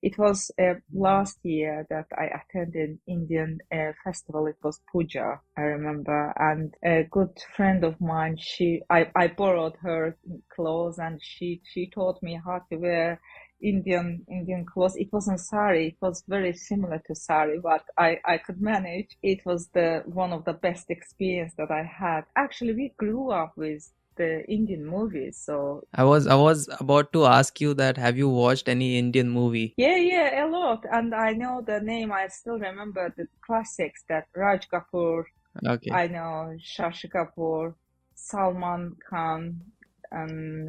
It was last year that I attended Indian festival. It was Puja, I remember, and a good friend of mine, I borrowed her clothes, and she taught me how to wear Indian clothes. It wasn't sari; it was very similar to sari, but I could manage. It was the one of the best experience that I had. Actually, we grew up with the Indian movies, so I was about to ask you that have you watched any Indian movie? yeah, a lot. And I know the name. I still remember the classics that Raj Kapoor, Okay. I know Shashi Kapoor, Salman Khan,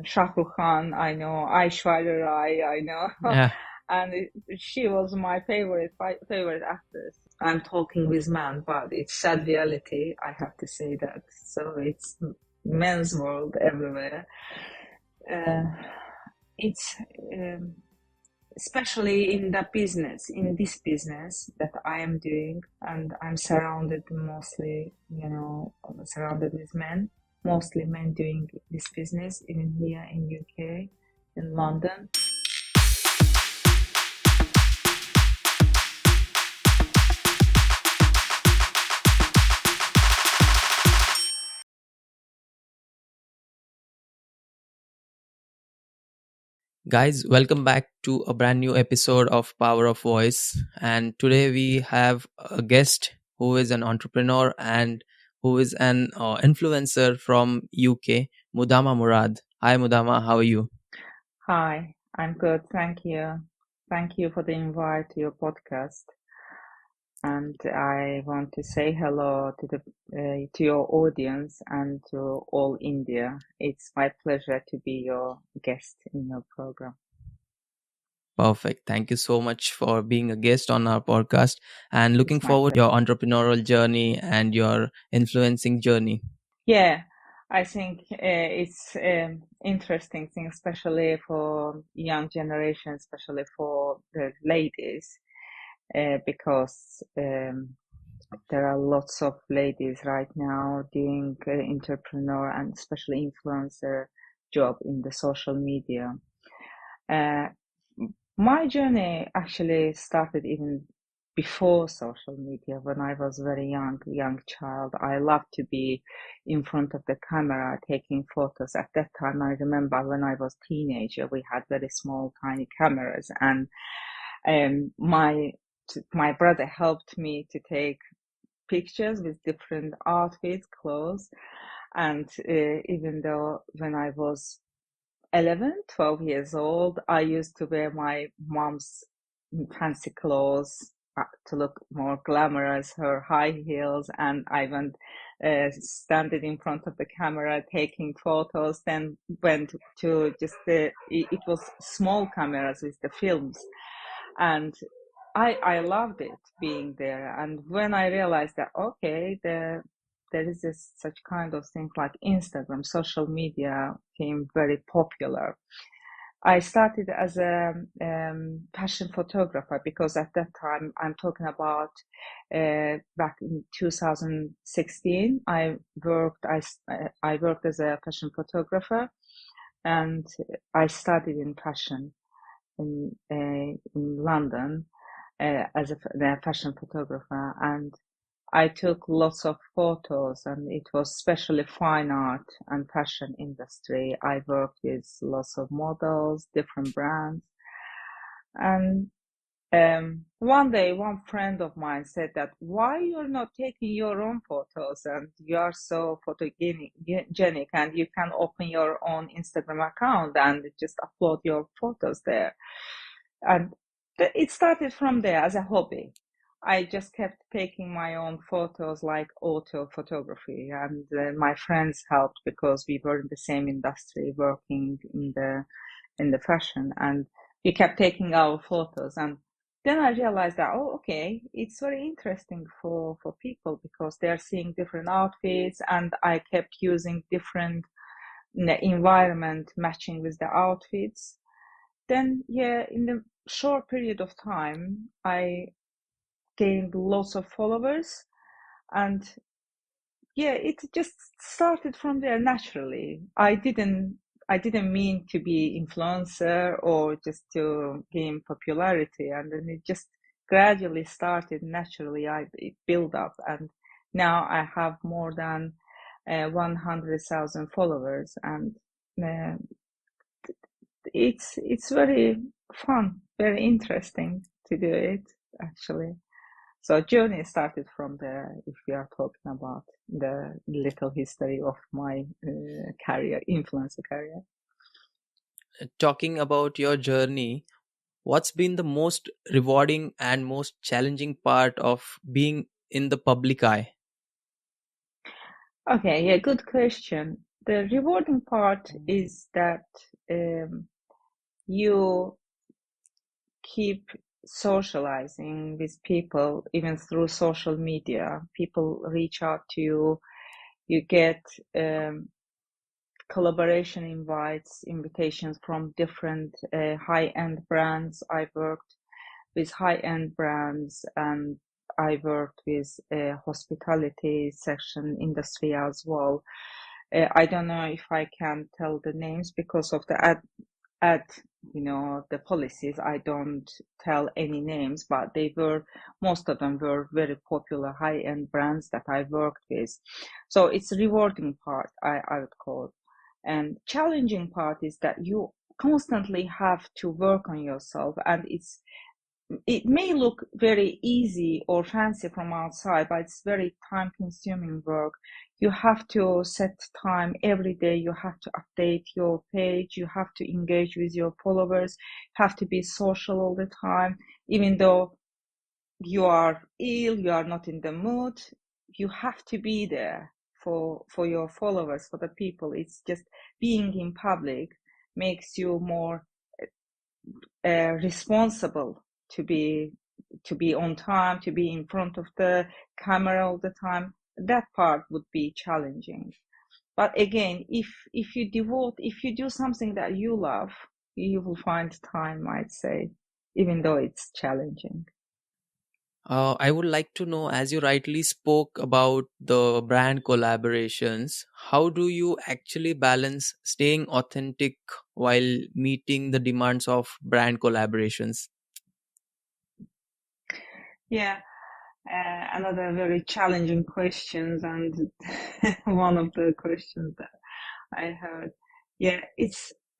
Shah Rukh Khan, I know Aishwarya Rai, I know. Yeah. And she was my favorite actress. I'm talking with man, but it's sad reality. I have to say that. So it's men's world everywhere. Uh, it's um, especially in the business, in this business that I am doing, and I'm surrounded mostly, surrounded with men, mostly men doing this business, even here in UK, in London. Guys, welcome back to a brand new episode of Power of Voice. And today we have a guest who is an entrepreneur and who is an influencer from UK, Mudama Murad. Hi Mudama, how are you? Hi, I'm good, thank you. Thank you for the invite to your podcast. And I want to say hello to your audience and to all India. It's my pleasure to be your guest in your program. Perfect. Thank you so much for being a guest on our podcast and looking It's my forward to your pleasure. entrepreneurial journey and your influencing journey. Yeah, I think it's interesting thing, especially for young generation, especially for the ladies, because there are lots of ladies right now doing entrepreneur and especially influencer job in the social media. Uh, my journey actually started even before social media when I was very young child. I loved to be in front of the camera taking photos. At that time, I remember when I was teenager, we had very small, tiny cameras, and my brother helped me to take pictures with different outfits, clothes, and even though when I was 11, 12 years old, I used to wear my mom's fancy clothes to look more glamorous, her high heels, and I went standing in front of the camera taking photos, then went to just it was small cameras with the films. And I loved it being there. And when I realized that, okay, there is this such kind of thing like Instagram, social media became very popular. I started as a fashion photographer because at that time, I'm talking about back in 2016, I worked as a fashion photographer, and I studied in fashion in London as a fashion photographer, and I took lots of photos, and it was especially fine art and fashion industry. I worked with lots of models, different brands, and one day one friend of mine said that why you're not taking your own photos, and you are so photogenic and you can open your own Instagram account and just upload your photos there. And it started from there as a hobby. I just kept taking my own photos like auto photography, and my friends helped because we were in the same industry working in the fashion, and we kept taking our photos. And then I realized that, oh, okay, it's very interesting for people because they're seeing different outfits, and I kept using different environment matching with the outfits. Then, yeah, in the short period of time, I gained lots of followers, and yeah, it just started from there naturally. I didn't I didn't mean to be influencer or just to gain popularity, and then it just gradually started naturally. It built up, and now I have more than 100,000 followers, and uh, it's very fun, very interesting to do it actually. So journey started from there. If we are talking about the little history of my career, influencer career. Talking about your journey, what's been the most rewarding and most challenging part of being in the public eye? Okay, yeah, good question. The rewarding part is that um, you keep socializing with people, even through social media. People reach out to you. You get collaboration invites, invitations from different high-end brands. I've worked with high-end brands, and I worked with hospitality section industry as well. I don't know if I can tell the names because of the ad, the policies. I don't tell any names, but most of them were very popular high-end brands that I worked with. So it's rewarding part, I would call it. And challenging part is that you constantly have to work on yourself, and it may look very easy or fancy from outside, but it's very time consuming work. You have to set time every day. You have to update your page. You have to engage with your followers, have to be social all the time. Even though you are ill, you are not in the mood, you have to be there for your followers, for the people. It's just being in public makes you more responsible to be on time, to be in front of the camera all the time. That part would be challenging. But again, if you do something that you love, you will find time, I'd say, even though it's challenging. I would like to know, as you rightly spoke about the brand collaborations, how do you actually balance staying authentic while meeting the demands of brand collaborations? Yeah, another very challenging questions, and one of the questions that I heard. Yeah,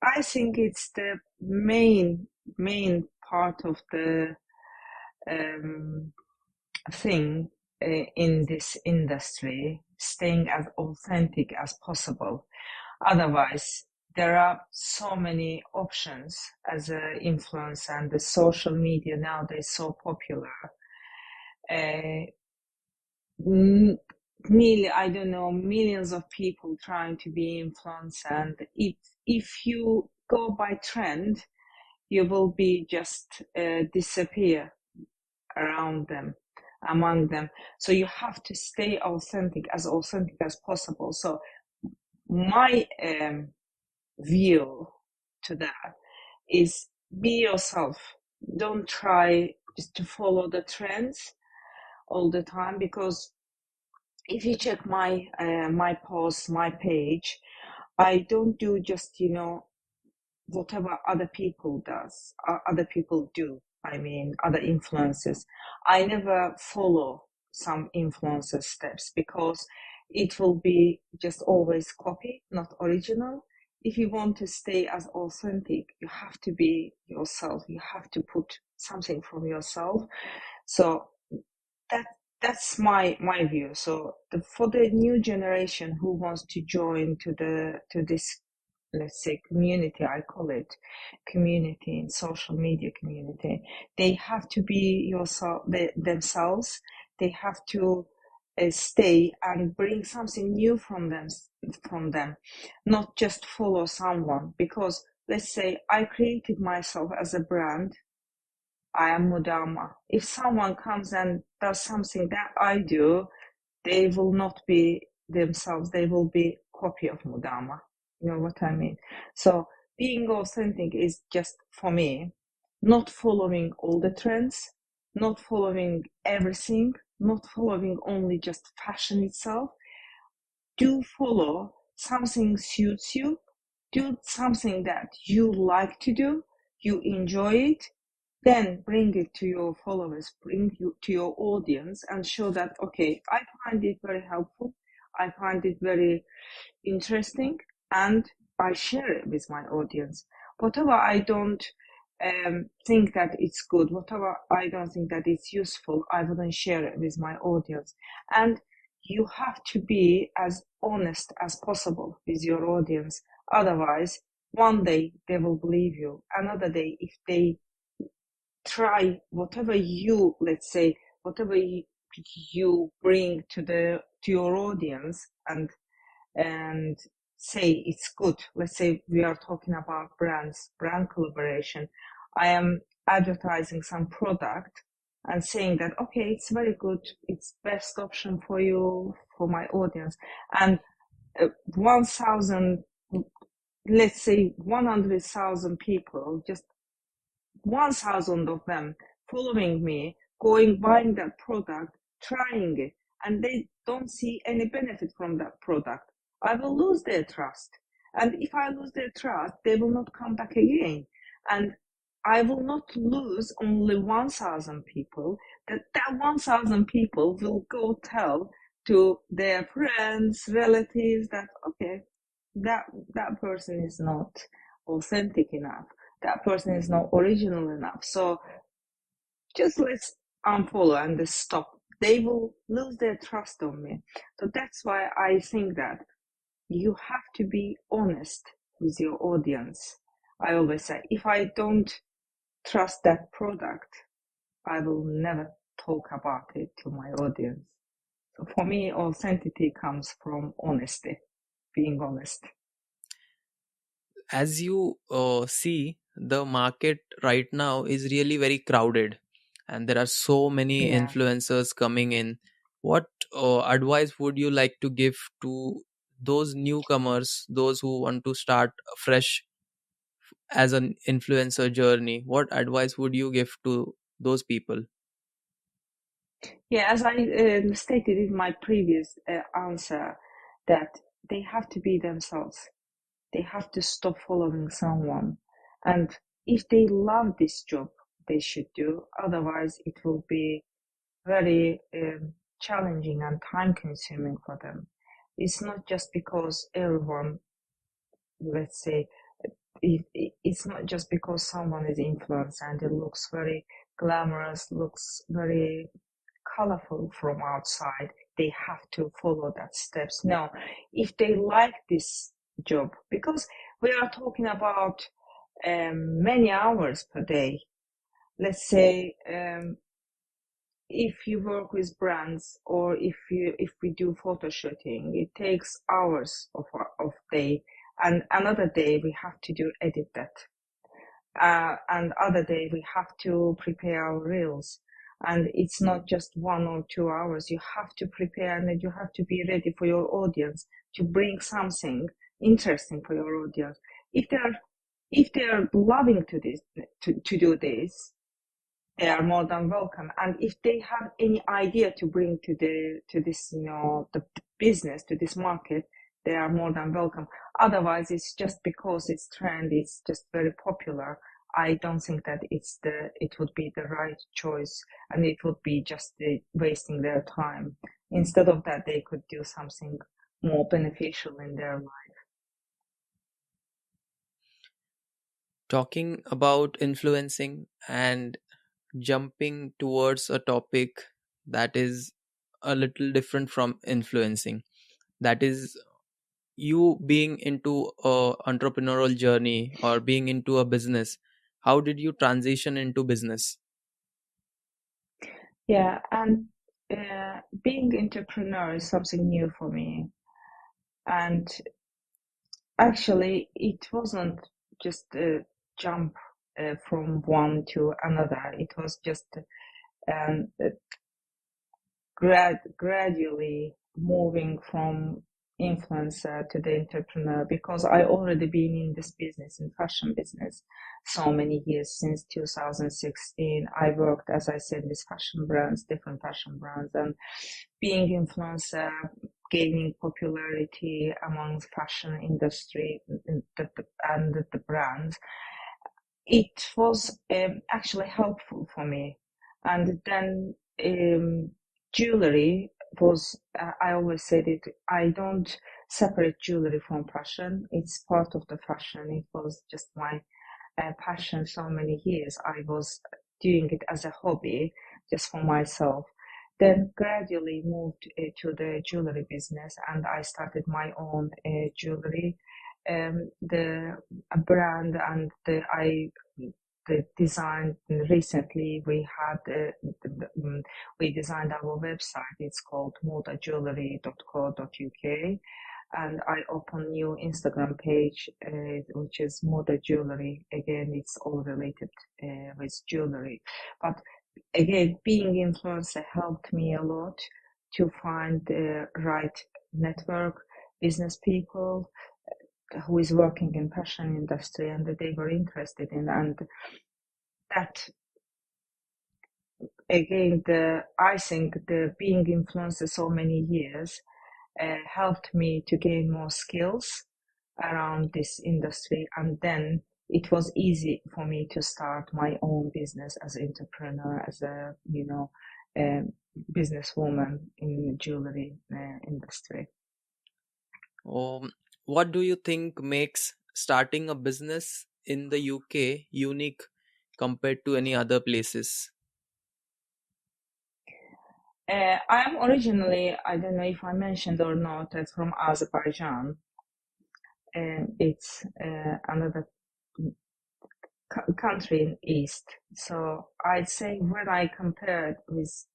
I think it's the main part of the um, thing in this industry, staying as authentic as possible. Otherwise, there are so many options as an influencer, and the social media nowadays so popular. Uh, Nearly, I don't know, millions of people trying to be influencer, and if you go by trend, you will be just disappear around them, among them. So you have to stay authentic as possible. So my view to that is be yourself. Don't try just to follow the trends all the time, because if you check my posts, my page, I don't do just whatever other people do. I mean, other influencers. I never follow some influencer steps, because it will be just always copy, not original. If you want to stay as authentic, you have to be yourself. You have to put something from yourself. So that that's my view. So for the new generation who wants to join to this, let's say, community, I call it community, in social media community, they have to be themselves. They have to stay and bring something new from them, not just follow someone. Because let's say I created myself as a brand. I am Mudama. If someone comes and does something that I do, they will not be themselves. They will be copy of Mudama. You know what I mean? So being authentic is just, for me, not following all the trends, not following everything, not following only just fashion itself. Do follow something suits you, do something that you like to do, you enjoy it, then bring it to your followers, bring you to your audience, and show that, okay, I find it very helpful, I find it very interesting, and I share it with my audience. Whatever I don't think that it's good, whatever I don't think that it's useful, I wouldn't share it with my audience. And you have to be as honest as possible with your audience. Otherwise, one day they will believe you. Another day, if they try whatever you, let's say, whatever you bring to your audience and say it's good. Let's say we are talking about brand collaboration. I am advertising some product and saying that, okay, it's very good, it's best option for you, for my audience. And 1,000, let's say 100,000 people, just 1,000 of them following me, buying that product, trying it, and they don't see any benefit from that product, I will lose their trust. And if I lose their trust, they will not come back again. And I will not lose only 1,000 people. That 1,000 people will go tell to their friends, relatives that, okay, that person is not authentic enough, that person is not original enough, so just let's unfollow and stop. They will lose their trust on me. So that's why I think that you have to be honest with your audience. I always say, if I don't trust that product, I will never talk about it to my audience. So for me, authenticity comes from honesty, being honest. As you see, the market right now is really very crowded, and there are so many Yeah. influencers coming in. What advice would you like to give to those newcomers, those who want to start fresh as an influencer journey? What advice would you give to those people? Yeah, as I stated in my previous answer, that they have to be themselves. They have to stop following someone. And if they love this job, they should do. Otherwise, it will be very challenging and time consuming for them. It's not just because everyone, let's say, it's not just because someone is influenced and it looks very glamorous, looks very colorful from outside, they have to follow that steps. No, if they like this job, because we are talking about many hours per day. Let's say if you work with brands, or if we do photo shooting, it takes hours of day, and another day we have to edit that, and other day we have to prepare our reels, and it's not just 1 or 2 hours. You have to prepare, and then you have to be ready for your audience to bring something interesting for your audience. If they are loving to do this, they are more than welcome. And if they have any idea to bring to this, the business, to this market, they are more than welcome. Otherwise, it's just because it's trend, it's just very popular. I don't think that it would be the right choice, and it would be just wasting their time. Instead of that, they could do something more beneficial in their life. Talking about influencing and jumping towards a topic that is a little different from influencing, that is you being into a entrepreneurial journey or being into a business. How did you transition into business? Yeah, and being entrepreneur is something new for me. And actually, it wasn't just a jump from one to another. It was just um, gradually moving from influencer to the entrepreneur, because I already been in this business, in fashion business, so many years. Since 2016 I worked, as I said, with fashion brands, different fashion brands, and being influencer, gaining popularity among fashion industry and the brands, it was actually helpful for me. And then jewelry was, I always said it, I don't separate jewelry from fashion. It's part of the fashion. It was just my passion so many years. I was doing it as a hobby, just for myself. Then gradually moved to the jewelry business, and I started my own jewelry, the a brand, and the design. Recently we had we designed our website. It's called modajewellery.co.uk, and I open new Instagram page, which is Moda Jewellery. Again, it's all related with jewellery. But again, being influencer helped me a lot to find the right network, business people who is working in fashion industry and that they were interested in. And that, again, I think the being influencer so many years helped me to gain more skills around this industry, and then it was easy for me to start my own business as an entrepreneur, as a businesswoman in jewelry industry. What do you think makes starting a business in the UK unique compared to any other places? I am originally, I don't know if I mentioned or not, from Azerbaijan. It's another country in East. So I'd say when I compare it with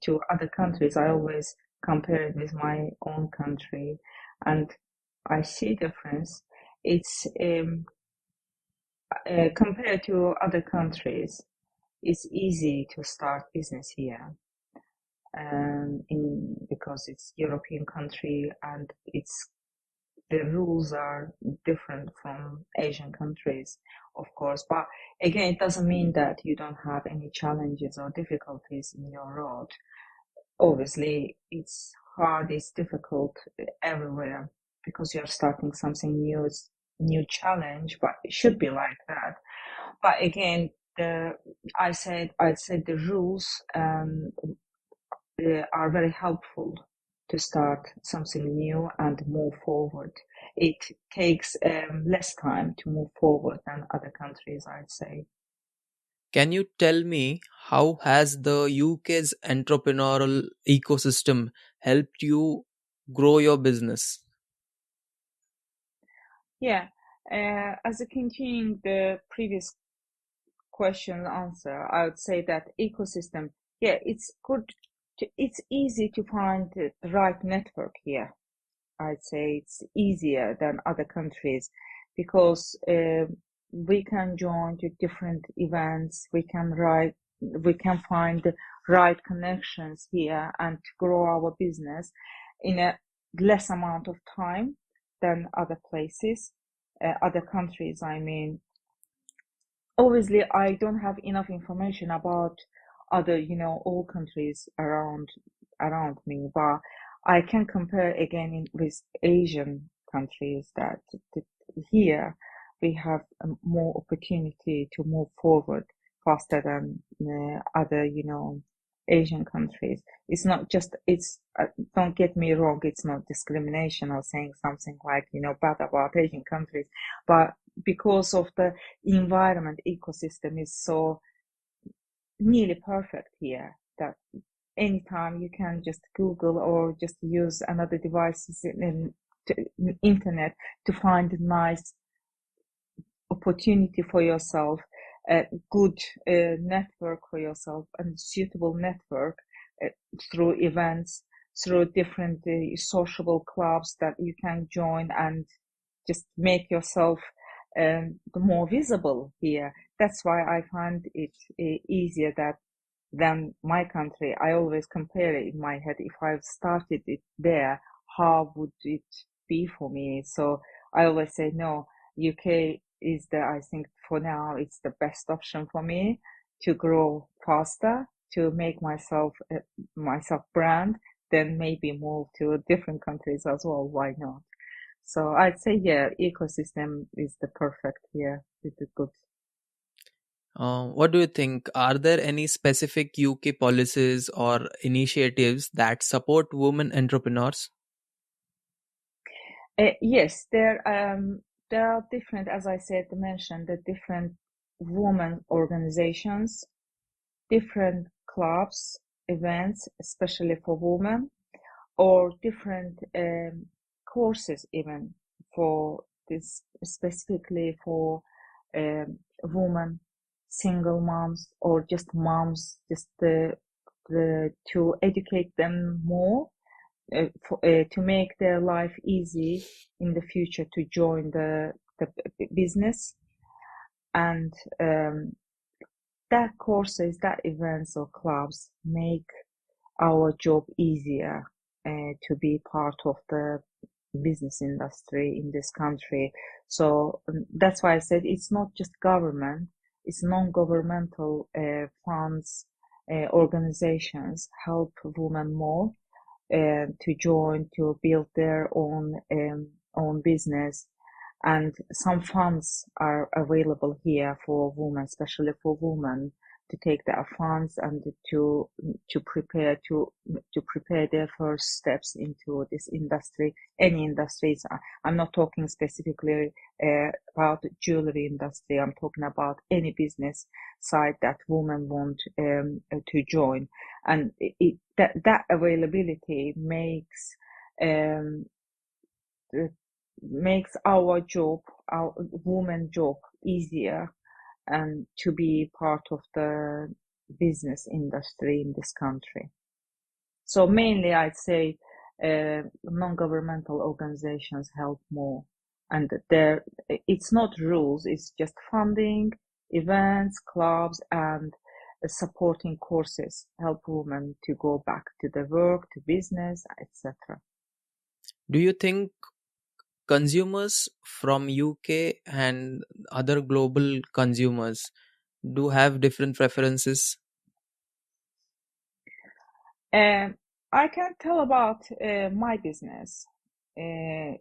to other countries, I always compare it with my own country, and I see difference. It's compared to other countries, it's easy to start business here, because it's European country and it's the rules are different from Asian countries, of course. But again, it doesn't mean that you don't have any challenges or difficulties in your road. Obviously, it's hard, it's difficult everywhere because you're starting something new. It's new challenge, but it should be like that. But again, I'd say the rules are very helpful to start something new and move forward. It takes less time to move forward than other countries, I'd say. Can you tell me how has the UK's entrepreneurial ecosystem helped you grow your business? Yeah, as a continuing the previous question answer, I would say that ecosystem, yeah, it's good. It's easy to find the right network here. I'd say it's easier than other countries because we can join to different events. We can find the right connections here and grow our business in a less amount of time than other places, other countries. I mean, obviously, I don't have enough information about other, all countries around me, but I can compare again with Asian countries that here we have more opportunity to move forward faster than other, Asian countries. It's not just, don't get me wrong, it's not discrimination or saying something like, bad about Asian countries, but because of the environment ecosystem is so nearly perfect here that anytime you can just Google or just use another devices in internet to find a nice opportunity for yourself, a good network for yourself, and suitable network through events, through different sociable clubs that you can join and just make yourself more visible here. That's why I find it easier than my country. I always compare it in my head. If I've started it there, how would it be for me? So I always say, no, UK is I think for now, it's the best option for me to grow faster, to make myself brand, then maybe move to different countries as well. Why not? So I'd say, yeah, ecosystem is the perfect, yeah, it's a good. What do you think? Are there any specific UK policies or initiatives that support women entrepreneurs? Yes, there are different, as I said, mentioned the different women organizations, different clubs, events, especially for women, or different courses even for this, specifically for women, single moms, or just moms, just to educate them more, to make their life easy in the future to join the business. And that courses, that events or clubs make our job easier to be part of the business industry in this country. So that's why I said it's not just government, it's non-governmental funds, organizations help women more to join, to build their own business. And some funds are available here for women, especially for women, to take their funds and to prepare to prepare their first steps into this industry. Any industries. I'm not talking specifically about jewelry industry. I'm talking about any business side that women want to join, and that availability um, makes our job, our woman job, easier and to be part of the business industry in this country. So mainly I'd say non-governmental organizations help more, and there it's not rules, it's just funding, events, clubs, and supporting courses help women to go back to the work, to business, etc. Do you think consumers from UK and other global consumers do have different preferences? Um, I can tell about my business, uh,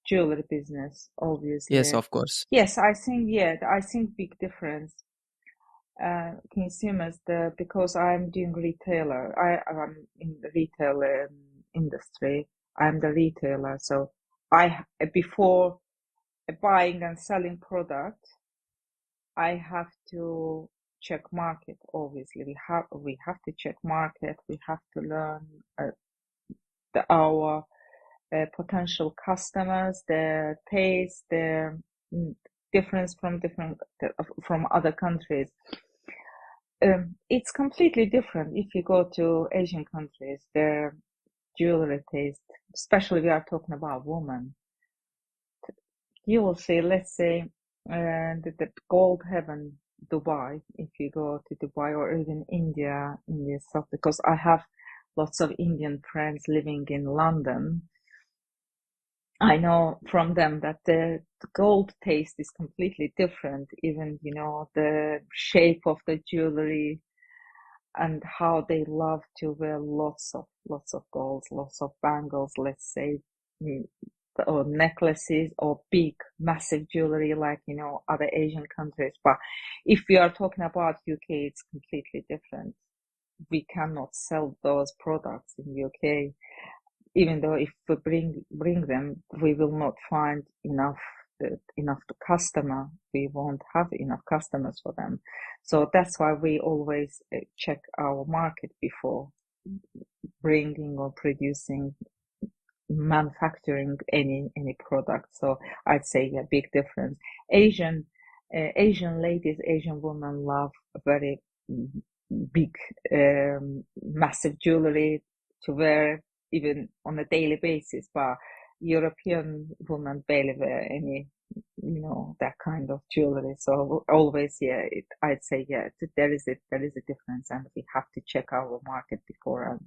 jewelry business, Yes, obviously. of course. Yes, I think, yeah, I think big difference. Consumers, because I'm doing retailer, I'm in the retail industry. I'm the retailer, so before buying and selling product, I have to check market. Obviously, we have to check market. We have to learn our potential customers, their taste, their difference from other countries. It's completely different if you go to Asian countries. Their jewelry taste, especially we are talking about women. You will see, let's say, the gold heaven, Dubai. If you go to Dubai or even India stuff, because I have lots of Indian friends living in London. I know from them that the gold taste is completely different. Even, the shape of the jewelry and how they love to wear lots of golds, lots of bangles, let's say, mm, or necklaces or big, massive jewelry like, other Asian countries. But if we are talking about UK, it's completely different. We cannot sell those products in UK, even though if we bring them, we will not find enough to customer. We won't have enough customers for them. So that's why we always check our market before bringing or producing, manufacturing any product. So I'd say a big difference. Asian ladies, Asian women love very big, massive jewelry to wear even on a daily basis, but European women barely wear any, that kind of jewelry. So always, yeah, I'd say, yeah, there is a difference, and we have to check our market before.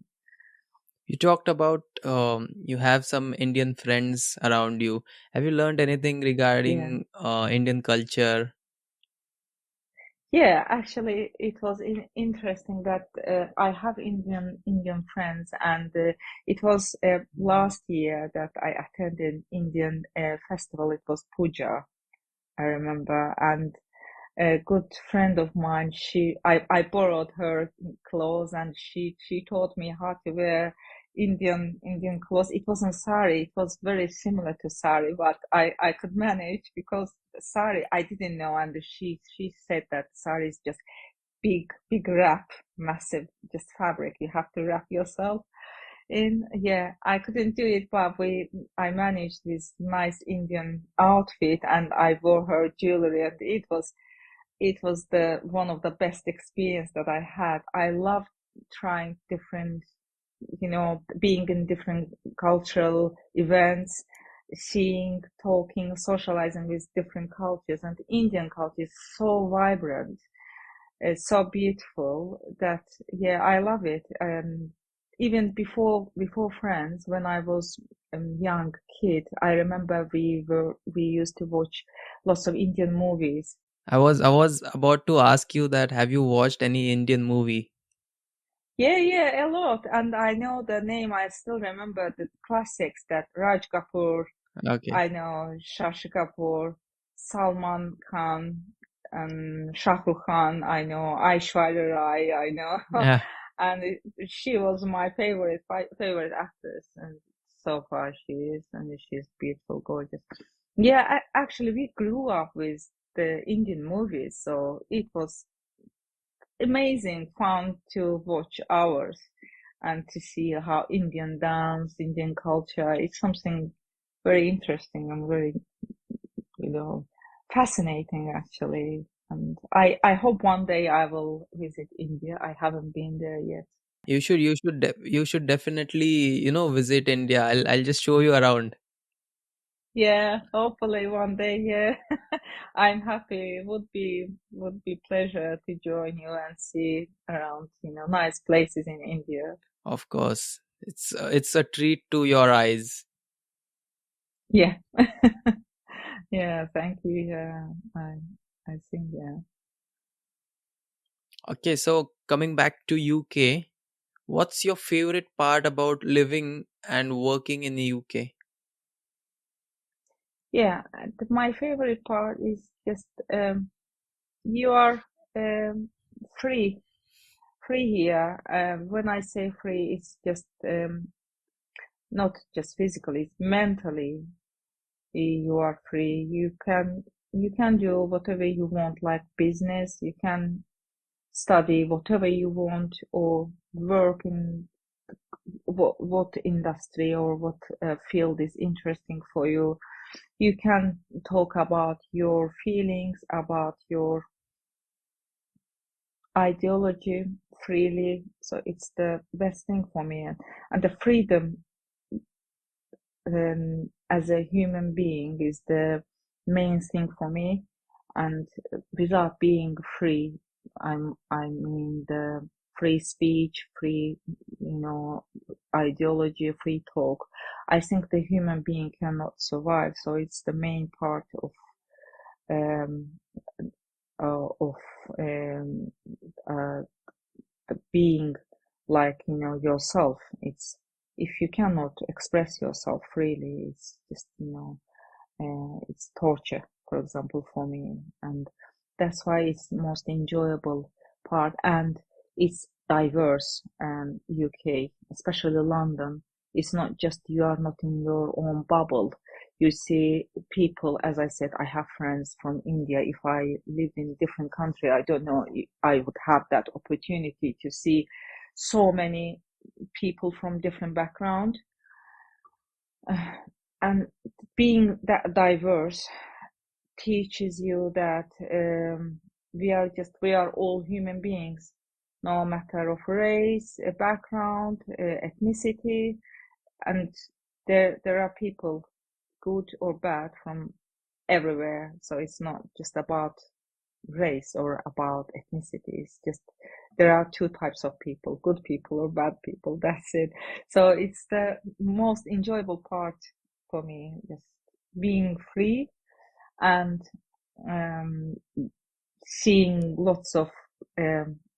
You talked about you have some Indian friends around you. Have you learned anything Yeah. regarding Indian culture? Yeah, actually, it was interesting that I have Indian friends, and it was last year that I attended Indian festival. It was Puja, I remember, and a good friend of mine, I borrowed her clothes, and she taught me how to wear Indian clothes. It wasn't sari, it was very similar to sari, but I could manage because sari I didn't know, and she said that sari is just big wrap, massive, just fabric. You have to wrap yourself in. Yeah, I couldn't do it, but I managed this nice Indian outfit, and I wore her jewelry, and it was the one of the best experience that I had. I love trying different, being in different cultural events, seeing, talking, socializing with different cultures. And Indian culture is so vibrant. It's so beautiful that, yeah, I love it. Even before Friends, when I was a young kid, I remember we used to watch lots of Indian movies. I was about to ask you that have you watched any Indian movie? Yeah, a lot. And I know the name. I still remember the classics that Raj Kapoor, Okay. I know Shashi Kapoor, Salman Khan, Shah Rukh Khan, I know Aishwarya Rai, I know. Yeah, And she was my favorite actress, and so far she is, and she's beautiful, gorgeous. Yeah, actually, we grew up with the Indian movies, so it was amazing fun to watch ours and to see how Indian dance, Indian culture. It's something very interesting and very, you know, fascinating actually. And I hope one day I will visit India. I haven't been there yet. you should definitely visit India. I'll just show you around. Yeah, hopefully one day, yeah. I'm happy. Would be pleasure to join you and see around, nice places in India. Of course, it's a treat to your eyes. Yeah. Yeah, thank you. Yeah, I think, yeah. Okay, so coming back to UK, what's your favorite part about living and working in the UK? Yeah, my favorite part is just you are um free, free here. When I say free, it's just not just physically, it's mentally. You are free. You can do whatever you want, like business. You can study whatever you want, or work in what industry or what field is interesting for you. You can talk about your feelings, about your ideology freely. So it's the best thing for me, and the freedom as a human being is the main thing for me. And without being free, I mean the free speech, free, you know, ideology, free talk. I think the human being cannot survive. So it's the main part um, of um, uh, being like, yourself. It's if you cannot express yourself freely, it's just, it's torture, for example, for me. And that's why it's most enjoyable part. And it's diverse. And UK, especially London, it's not just you are not in your own bubble. You see people, as I said, I have friends from India. If I lived in a different country, I don't know, I would have that opportunity to see so many people from different background. And being that diverse teaches you that we are all human beings, no matter of race, background, ethnicity, and there are people, good or bad, from everywhere. So it's not just about race or about ethnicity. It's just there are two types of people, good people or bad people. That's it. So it's the most enjoyable part for me, just being free and um, seeing lots of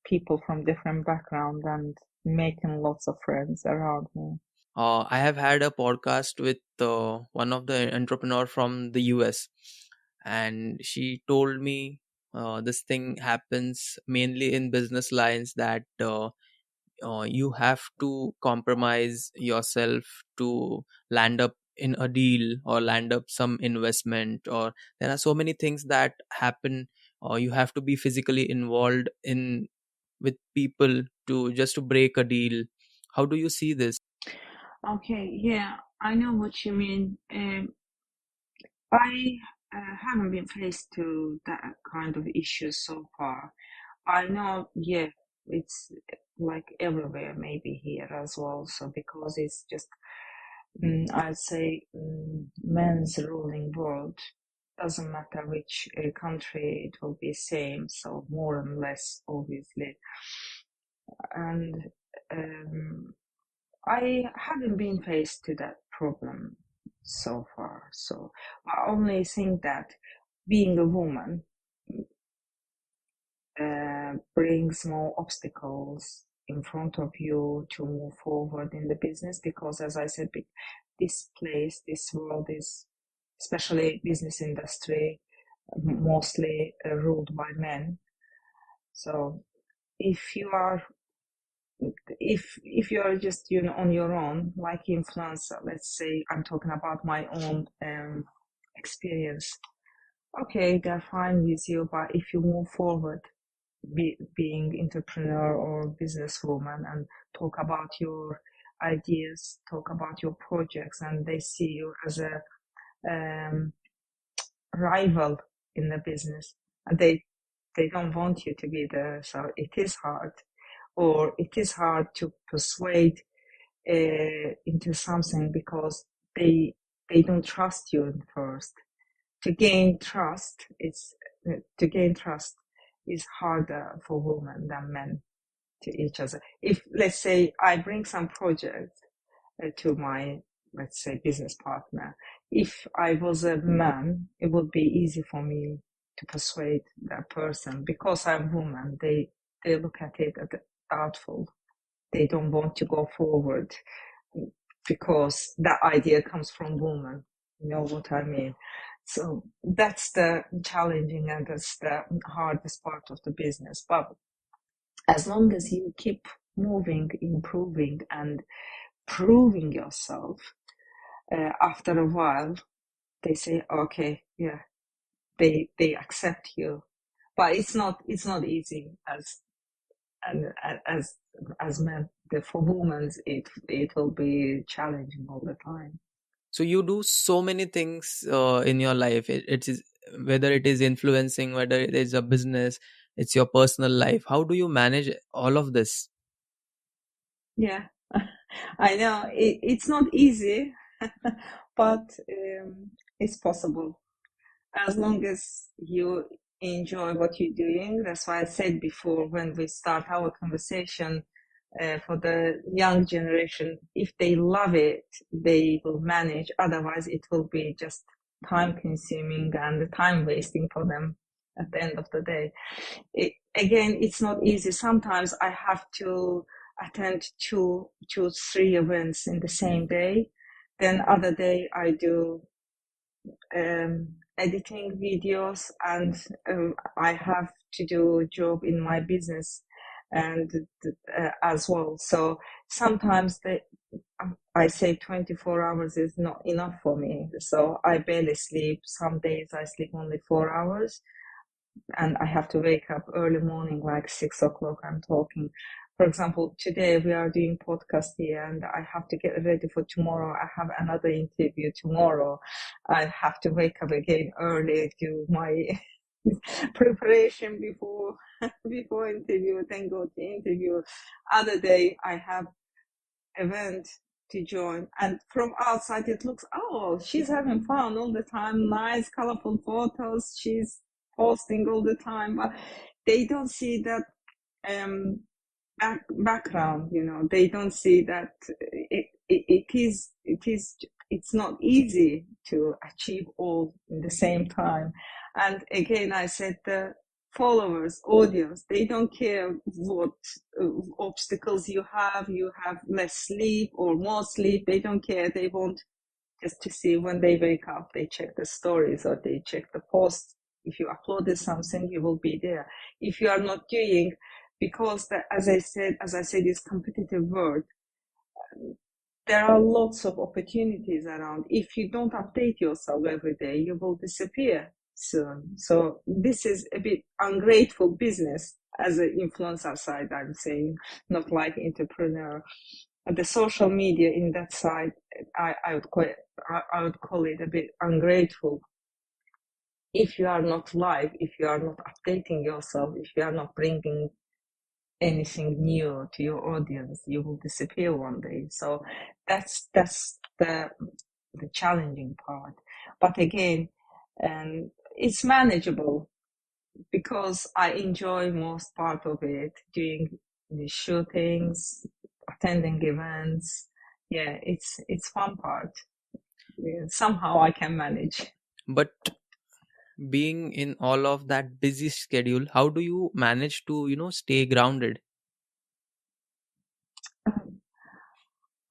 people from different background and making lots of friends around me. I have had a podcast with one of the entrepreneur from the US, and she told me this thing happens mainly in business lines, that you have to compromise yourself to land up in a deal or land up some investment, or there are so many things that happen, or you have to be physically involved in with people to just to break a deal. How do you see this? Okay, yeah, I know what you mean. I haven't been faced to that kind of issue so far. I know, yeah, it's like everywhere, maybe here as well. So because it's just, I'd say, men's ruling world. Doesn't matter which country, it will be same. So more and less, obviously. And I haven't been faced to that problem so far. So I only think that being a woman brings more obstacles in front of you to move forward in the business, because as I said, this place, this world is, especially business industry, mostly ruled by men. So if you are if you are just on your own, like influencer, let's say, I'm talking about my own experience. Okay, they're fine with you, but if you move forward, being entrepreneur or businesswoman, and talk about your ideas, talk about your projects, and they see you as a um, rival in the business, and they don't want you to be there, so it is hard, or it is hard to persuade into something, because they they don't trust you in first. To gain trust is harder for women than men to each other. If, let's say, I bring some project to my, let's say, business partner, if I was a man, it would be easy for me to persuade that person, because I'm woman. They look at it as doubtful. They don't want to go forward because that idea comes from women. You know what I mean? So that's the challenging and that's the hardest part of the business. But as long as you keep moving, improving, and proving yourself, after a while, they say, okay, yeah, they accept you. But it's not easy and as men. For women, it will be challenging all the time. So you do so many things in your life. It is, whether it is influencing, whether it is a business, it's your personal life. How do you manage all of this? Yeah, I know it's not easy, but it's possible as long as you enjoy what you're doing. That's why I said before when we start our conversation, for the young generation, if they love it, they will manage. Otherwise, it will be just time consuming and time wasting for them at the end of the day. Again, it's not easy. Sometimes I have to attend two, three events in the same day. Then other day I do editing videos, and I have to do a job in my business and as well. So sometimes I say 24 hours is not enough for me. So I barely sleep. Some days I sleep only 4 hours, and I have to wake up early morning, like 6 o'clock. I'm talking. For example, today we are doing podcast here, and I have to get ready for tomorrow. I have another interview tomorrow. I have to wake up again early, do my preparation before interview, then go to interview. Other day I have event to join, and from outside it looks, oh, she's having fun all the time, nice colorful photos, she's posting all the time, but they don't see that um background. They don't see that it's not easy to achieve all in the same time. And again, I said, followers, audience. They don't care what obstacles you have. You have less sleep or more sleep. They don't care. They want just to see when they wake up, they check the stories or they check the posts. If you uploaded something, you will be there. If you are not doing, because as I said, it's competitive world. There are lots of opportunities around. If you don't update yourself every day, you will disappear soon. So this is a bit ungrateful business as an influencer side, I'm saying, not like entrepreneur. The social media in that side, I would call it a bit ungrateful. If you are not live, if you are not updating yourself, if you are not bringing anything new to your audience, you will disappear one day. So that's the challenging part. But again, it's manageable because I enjoy most part of it, doing the shootings, attending events. Yeah, it's fun part. Yeah, somehow I can manage. But being in all of that busy schedule, how do you manage to, stay grounded?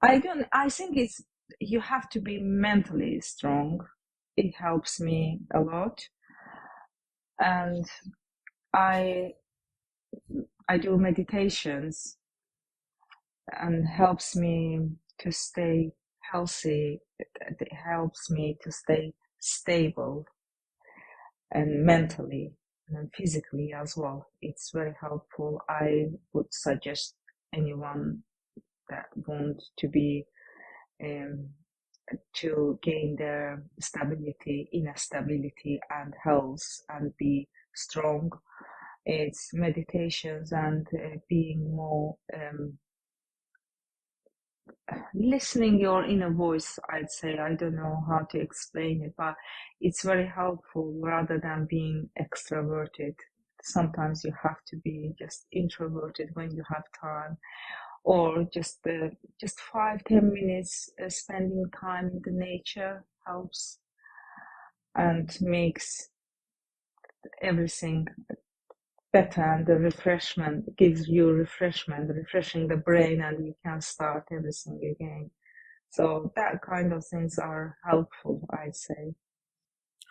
I think it's, you have to be mentally strong. It helps me a lot. And I I do meditations and helps me to stay healthy. It helps me to stay stable and mentally and physically as well. It's very helpful. I would suggest anyone that wants to be um, to gain their stability, inner stability and health and be strong. It's meditations and being more listening your inner voice, I'd say. I don't know how to explain it, but it's very helpful rather than being extroverted. Sometimes you have to be just introverted when you have time, or just 5-10 minutes spending time in the nature helps and makes everything better, and the refreshment gives you refreshment, refreshing the brain, and you can start everything again. So that kind of things are helpful, I'd say.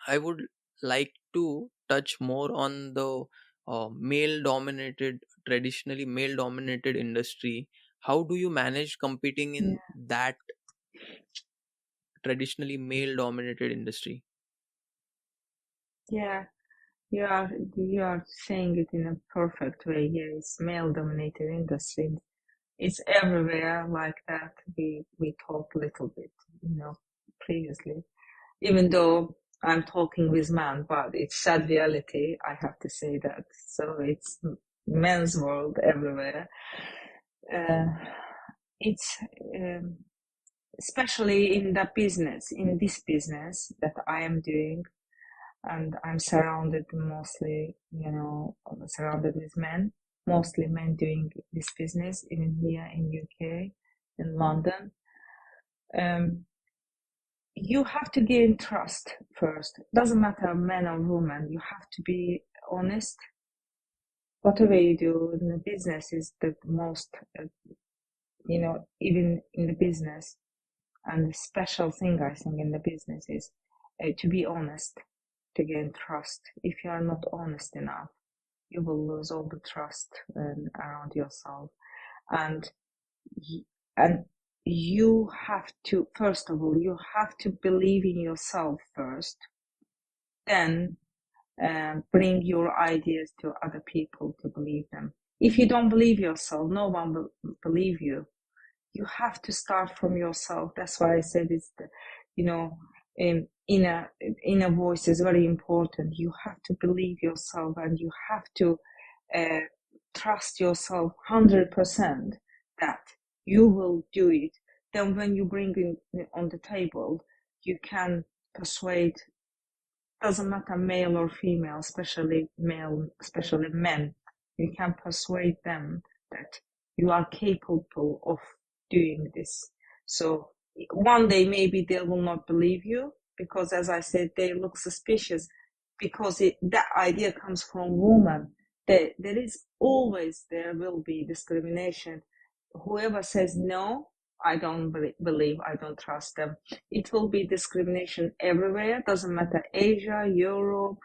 I would like to touch more on the traditionally male dominated industry. How do you manage competing Yeah, in that traditionally male dominated industry? yeah, you are saying it in a perfect way. Yeah, it's male dominated industry. It's everywhere like that. We talked a little bit, previously. Even though I'm talking with men, but it's sad reality. I have to say that. So it's men's world everywhere. Uh, it's especially in this business that I am doing, and I'm surrounded mostly, surrounded with men, mostly men doing this business, even here in UK, in London. Um, you have to gain trust first. Doesn't matter man or woman. You have to be honest. Whatever you do in the business is the most, even in the business. And the special thing I think in the business is to be honest, to gain trust. If you are not honest enough, you will lose all the trust around yourself. And and you have to, first of all, you have to believe in yourself first. Then bring your ideas to other people to believe them. If you don't believe yourself, no one will believe you. You have to start from yourself. That's why I said it's the, inner voice is very important. You have to believe yourself, and you have to uh, trust yourself 100% that you will do it. Then when you bring it on the table, you can persuade, doesn't matter male or female, especially men, you can persuade them that you are capable of doing this. So one day maybe they will not believe you because, as I said, they look suspicious. because that idea comes from women. There will be discrimination. Whoever says no, I don't believe, I don't trust them. It will be discrimination everywhere. Doesn't matter Asia, Europe,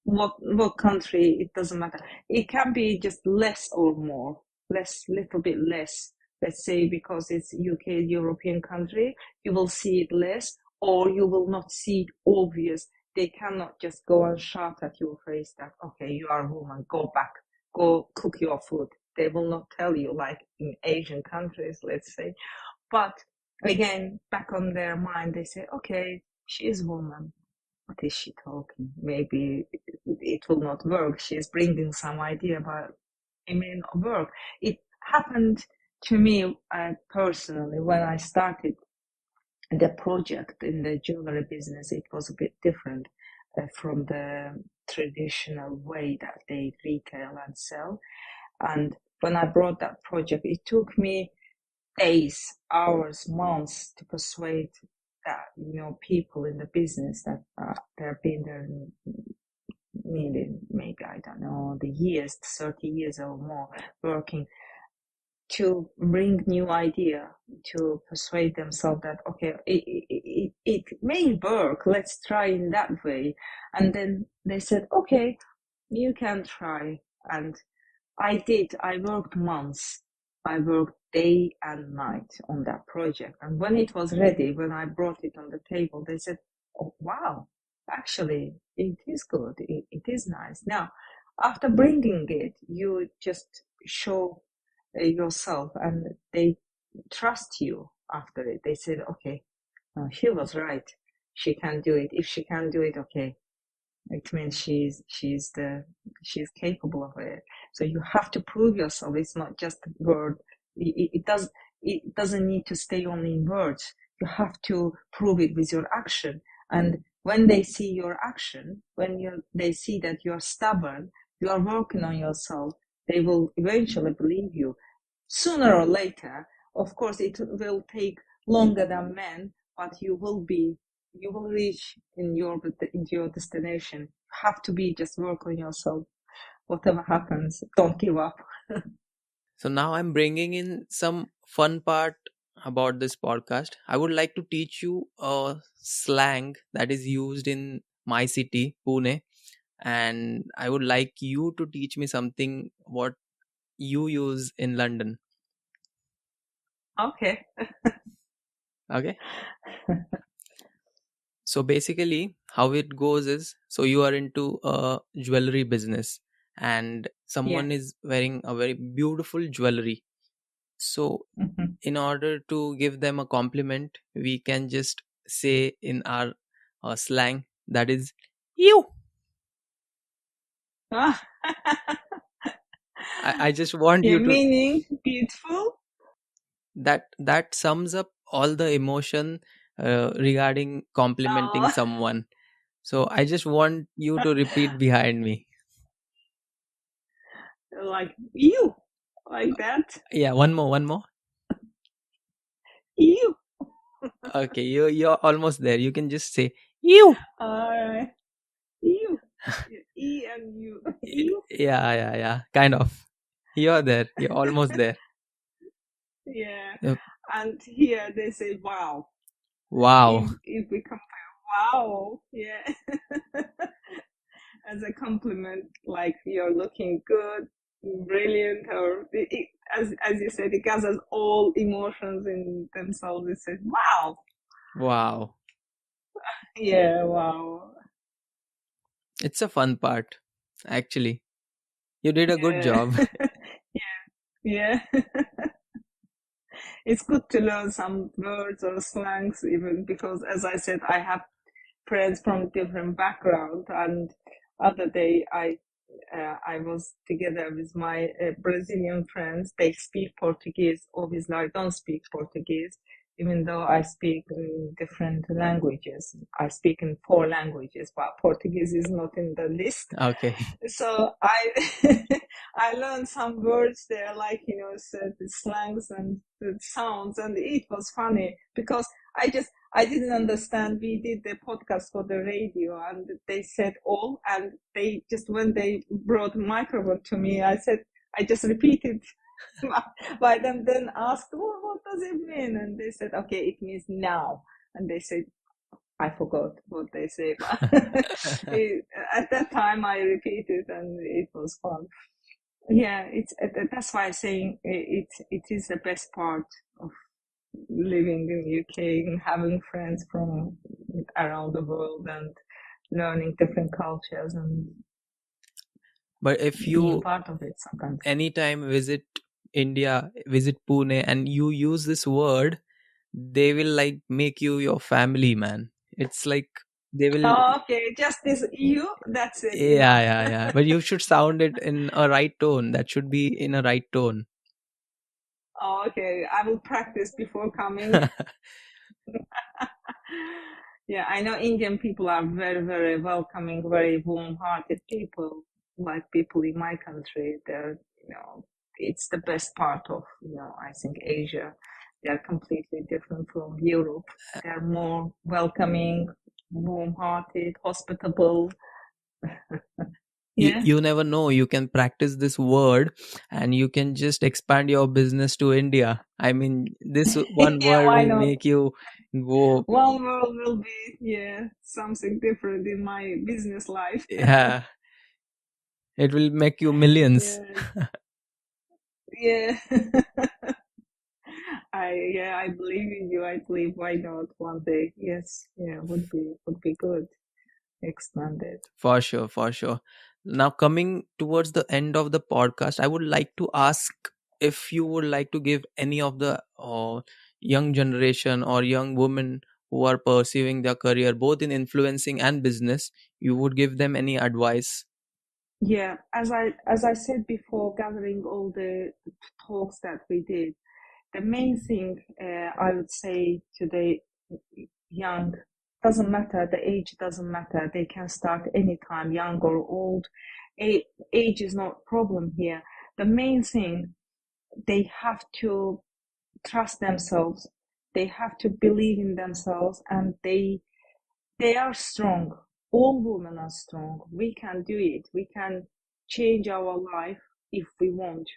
what country, it doesn't matter. It can be just less or more, little bit less. Let's say because it's UK, European country, you will see it less, or you will not see it obvious. They cannot just go and shout at your face that, okay, you are a woman, go back, go cook your food. They will not tell you like in Asian countries, let's say. But again, back on their mind, they say, okay, she is a woman. What is she talking? Maybe it will not work. She's bringing some idea, but it may not work. It happened to me personally when I started the project in the jewelry business. It was a bit different from the traditional way that they retail and sell. And when I brought that project, it took me days, hours, months to persuade that people in the business that they've been there nearly, maybe, I don't know, the years, 30 years or more working, to bring new idea, to persuade themselves that, okay, it may work, let's try in that way. And then they said, okay, you can try. And I did. I worked months. I worked day and night on that project. And when it was ready, when I brought it on the table, they said, oh, wow, actually, it is good. It is nice. Now, after bringing it, you just show yourself and they trust you after it. They said, okay, she was right. She can do it. If she can do it, okay, it means she's capable of it. So you have to prove yourself. It's not just a word. It doesn't need to stay only in words. You have to prove it with your action. And when they see your action, they see that you're stubborn, you are working on yourself, they will eventually believe you. Sooner or later, of course, it will take longer than men, but you will reach into your destination. You have to just work on yourself. Whatever happens, don't give up. So now I'm bringing in some fun part about this podcast. I would like to teach you a slang that is used in my city, Pune, and I would like you to teach me something what you use in London. Okay. Okay. So basically, how it goes is, so you are into a jewelry business, and someone Yeah. is wearing a very beautiful jewelry. So in order to give them a compliment, we can just say in our slang, that is you. I just want Yeah, you to, meaning beautiful. that sums up all the emotion regarding complimenting Oh, someone. So I just want you to repeat behind me. like you, like that. Yeah, one more. You. Okay, you're almost there. You can just say you. Alright. You. E and you. You. Yeah. Kind of. You're there. You're almost there. Yeah. Yep. And here they say wow. Wow. If we compare wow, yeah, as a compliment, like you're looking good, brilliant, or as you said, it gathers all emotions in themselves. It says wow. Wow. Yeah, wow. It's a fun part, actually. You did a good Yeah. job. Yeah. It's good to learn some words or slangs, even because, as I said, I have friends from different background. And other day, I was together with my Brazilian friends. They speak Portuguese. Obviously, I don't speak Portuguese, even though I speak in different languages. I speak in 4 languages, but Portuguese is not in the list. Okay. So I I learned some words there, like the slangs and the sounds, and it was funny because I didn't understand. We did the podcast for the radio, and they said all, and they just when they brought microphone to me, I just repeated by them, then asked, well, what does it mean? And they said, okay, it means now. And they said, I forgot what they say, but at that time I repeated, and it was fun. Yeah, that's why I'm saying it is the best part of living in UK and having friends from around the world and learning different cultures and But if being you part of it sometimes. anytime visit India, visit Pune, and you use this word, they will like make you your family, man. It's like they will. Oh, okay, just this you, that's it, Yeah, enough. yeah, yeah. But you should sound it in a right tone. That should be in a right tone. Oh, okay, I will practice before coming. Yeah, I know Indian people are very, very welcoming, very warm-hearted people, like people in my country. It's the best part of, I think Asia. They're completely different from Europe. They're more welcoming, warm-hearted, hospitable. you Yeah. you never know, you can practice this word and you can just expand your business to India. I mean, this one Yeah, word why will not? make you go. One world will be, something different in my business life. Yeah, it will make you millions. Yeah, yeah. I believe in you. I believe why not one day? Yes, yeah, would be good. Expand it. For sure, for sure. Now, coming towards the end of the podcast, I would like to ask if you would like to give any of the young generation or young women who are pursuing their career both in influencing and business, you would give them any advice. Yeah, as I said before, gathering all the talks that we did, the main thing I would say to the young, doesn't matter, the age doesn't matter. They can start anytime, young or old. Age is not a problem here. The main thing, they have to trust themselves. They have to believe in themselves, and they are strong. All women are strong. We can do it. We can change our life if we want.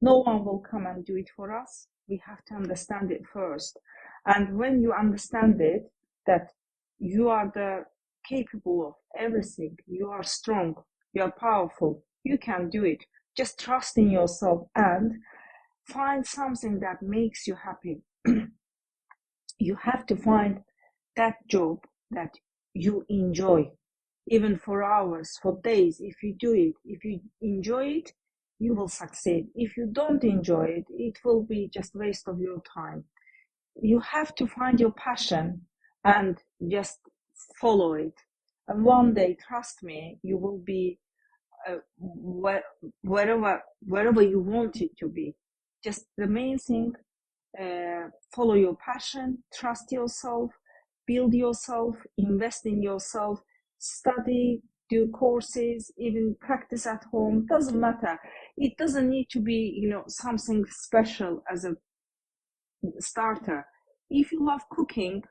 No one will come and do it for us. We have to understand it first. And when you understand it, that you are the capable of everything, you are strong, you are powerful, you can do it. Just trust in yourself and find something that makes you happy. You have to find that job that you enjoy, even for hours, for days. If you do it, if you enjoy it, you will succeed. If you don't enjoy it, it will be just waste of your time. You have to find your passion and just follow it. And one day, trust me, you will be wherever you want it to be. Just the main thing, follow your passion, trust yourself, build yourself, invest in yourself, study, do courses, even practice at home, doesn't matter. It doesn't need to be, something special as a starter. If you love cooking,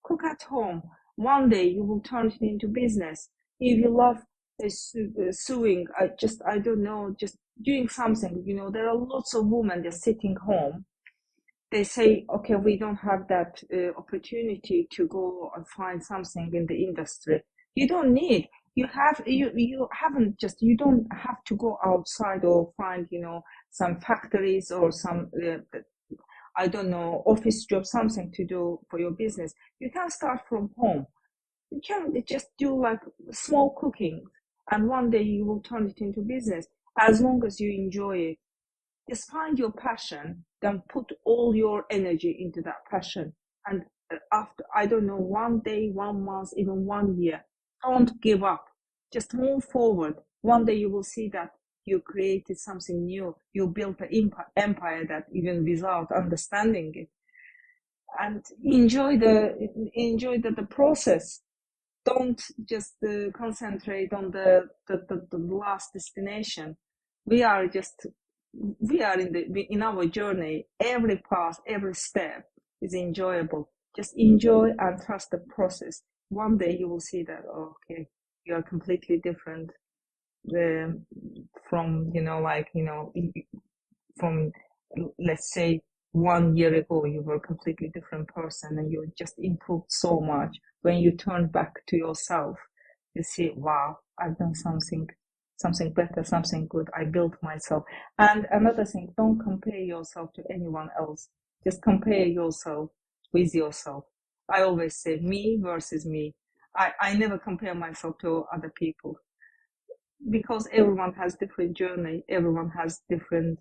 cook at home. One day you will turn it into business. If you love sewing, I don't know, just doing something, there are lots of women just sitting home. They say, okay, we don't have that opportunity to go and find something in the industry. You don't need. You don't have to go outside or find, some factories or some, I don't know, office job, something to do for your business. You can start from home. You can just do like small cooking, and one day you will turn it into business as long as you enjoy it. Just find your passion, then put all your energy into that passion. And after, I don't know, one day, 1 month, even 1 year, don't give up. Just move forward. One day you will see that you created something new. You built an empire that even without understanding it. And enjoy the process. Don't just concentrate on the last destination. We are in our journey. Every path, every step is enjoyable. just enjoy and trust the process. One day you will see that, oh, okay, you are completely different from, from, let's say, 1 year ago you were a completely different person and you just improved so much. When you turn back to yourself, you see, wow, I've done something better, something good. I built myself. And another thing, don't compare yourself to anyone else. Just compare yourself with yourself. I always say me versus me. I never compare myself to other people, because everyone has different journey, everyone has different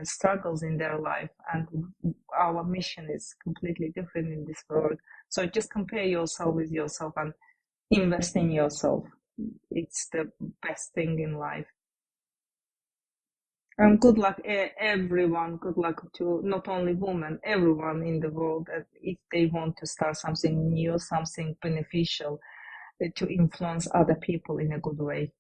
struggles in their life, and our mission is completely different in this world. So just compare yourself with yourself and invest in yourself. It's the best thing in life. And good luck, everyone. Good luck to not only women, everyone in the world, if they want to start something new, something beneficial, to influence other people in a good way.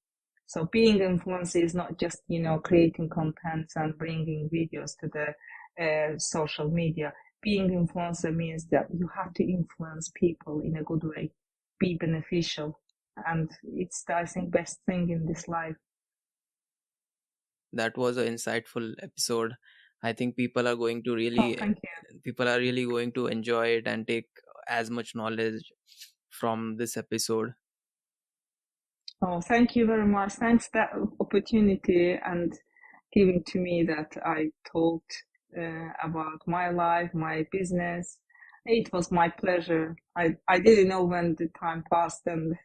So being influencer is not just, creating contents and bringing videos to the social media. Being influencer means that you have to influence people in a good way, be beneficial. And it's, I think, best thing in this life. That was an insightful episode. I think people are going to Oh, really thank you. people are really going to enjoy it and take as much knowledge from this episode. Oh, thank you very much. Thanks that opportunity and giving to me that I talked about my life, my business. It was my pleasure. I didn't know when the time passed and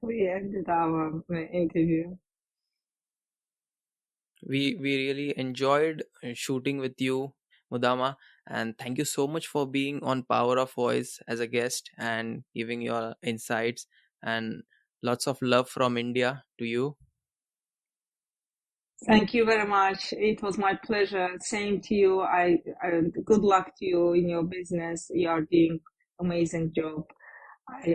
we ended our interview. We really enjoyed shooting with you, Mudama, and thank you so much for being on Power of Voice as a guest and giving your insights, and lots of love from India to you. Thank you very much. It was my pleasure. Same to you. I good luck to you in your business. You are doing amazing job.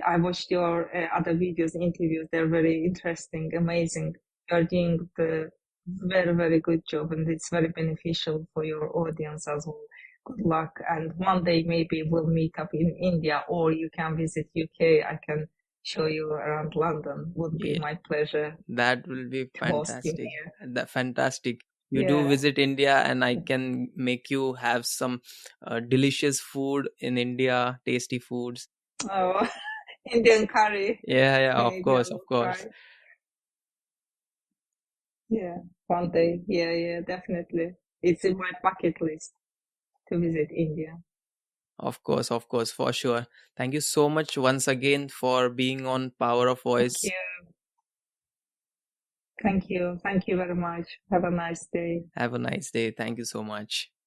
I watched your other videos, interviews. They're very interesting, amazing. You're doing the very, very good job, and it's very beneficial for your audience as well. Good luck. And one day maybe we'll meet up in India, or you can visit UK. I can show you around London. Would be Yeah, my pleasure that will be to host you fantastic. here. Fantastic. You do Yeah. visit India, and I can make you have some delicious food in India, tasty foods. Oh, Indian curry. Yeah, yeah, Maybe I of will course, try. Yeah, one day. Yeah, yeah, definitely. It's in my bucket list to visit India. of course, for sure. Thank you so much once again for being on Power of Thank Voice. you. Thank you. Thank you very much. Have a nice day. Have a nice day. Thank you so much.